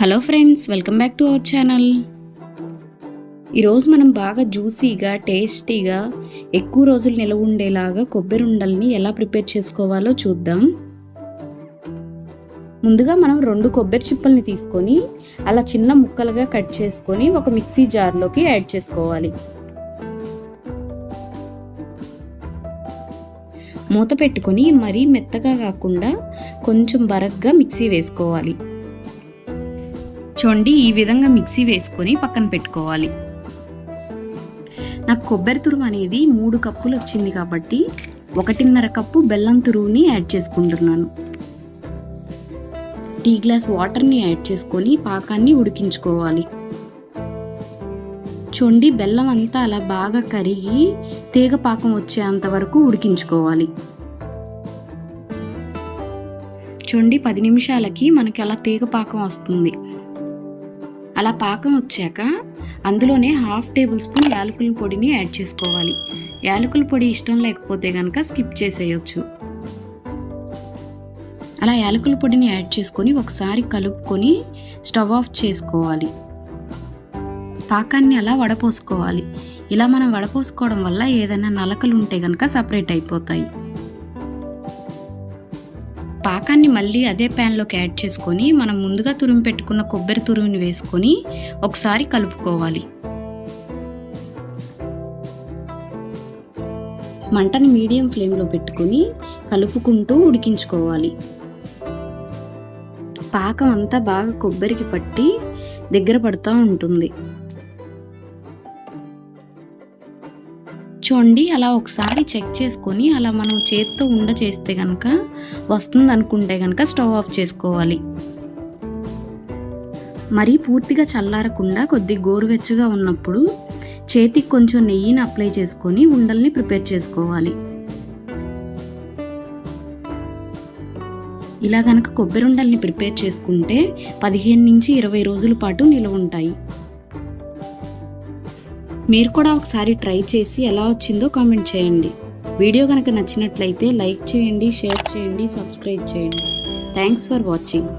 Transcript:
Hello friends, welcome back to our channel. ఈరోజు మనం బాగా జ్యూసీగా టేస్టీగా ఎక్కువ రోజులు నిలవ ఉండేలాగా కొబ్బరి ఉండల్ని ఎలా ప్రిపేర్ చేసుకోవాలో చూద్దాం. ముందుగా మనం 2 కొబ్బరి చిప్పల్ని తీసుకొని అలా చిన్న ముక్కలుగా కట్ చేసుకొని ఒక మిక్సీ జార్లోకి యాడ్ చేసుకోవాలి. మూత పెట్టుకొని మరీ మెత్తగా కాకుండా కొంచెం బరగ్గా మిక్సీ వేసుకోవాలి. చూడండి, ఈ విధంగా మిక్సీ వేసుకొని పక్కన పెట్టుకోవాలి. నాకు కొబ్బరి తురుము అనేది 3 కప్పులు వచ్చింది కాబట్టి 1.5 కప్పు బెల్లం తురుముని యాడ్ చేసుకుంటున్నాను. టీ గ్లాస్ వాటర్ని యాడ్ చేసుకొని పాకాన్ని ఉడికించుకోవాలి. చూడండి, బెల్లం అంతా అలా బాగా కరిగి తీగ పాకం వచ్చేంత వరకు ఉడికించుకోవాలి. చూడండి, 10 నిమిషాలకి మనకి అలా తీగ పాకం వస్తుంది. అలా పాకం వచ్చాక అందులోనే 1/2 టేబుల్ స్పూన్ యాలకుల పొడిని యాడ్ చేసుకోవాలి. యాలకుల పొడి ఇష్టం లేకపోతే కనుక స్కిప్ చేసేయచ్చు. అలా యాలకుల పొడిని యాడ్ చేసుకొని ఒకసారి కలుపుకొని స్టవ్ ఆఫ్ చేసుకోవాలి. పాకాన్ని అలా వడపోసుకోవాలి. ఇలా మనం వడపోసుకోవడం వల్ల ఏదైనా నలకలు ఉంటే కనుక సపరేట్ అయిపోతాయి. పాకాన్ని మళ్ళీ అదే ప్యాన్లోకి యాడ్ చేసుకొని మనం ముందుగా తురిమి పెట్టుకున్న కొబ్బరి తురుముని వేసుకొని ఒకసారి కలుపుకోవాలి. మంటని మీడియం ఫ్లేమ్లో పెట్టుకొని కలుపుకుంటూ ఉడికించుకోవాలి. పాకం అంతా బాగా కొబ్బరికి పట్టి దగ్గర పడుతూ ఉంటుంది. చూడండి, అలా ఒకసారి చెక్ చేసుకొని అలా మనం చేత్తో ఉండ చేస్తే కనుక వస్తుంది అనుకుంటే కనుక స్టవ్ ఆఫ్ చేసుకోవాలి. మరీ పూర్తిగా చల్లారకుండా కొద్ది గోరువెచ్చగా ఉన్నప్పుడు చేతికి కొంచెం నెయ్యిని అప్లై చేసుకొని ఉండల్ని ప్రిపేర్ చేసుకోవాలి. ఇలా కనుక కొబ్బరి ఉండల్ని ప్రిపేర్ చేసుకుంటే 15 నుంచి 20 రోజుల పాటు నిలవ ఉంటాయి. మీరు కూడా ఒకసారి ట్రై చేసి ఎలా వచ్చిందో కామెంట్ చేయండి. వీడియో కనుక నచ్చినట్లయితే లైక్ చేయండి, షేర్ చేయండి, సబ్స్క్రైబ్ చేయండి. Thanks for watching.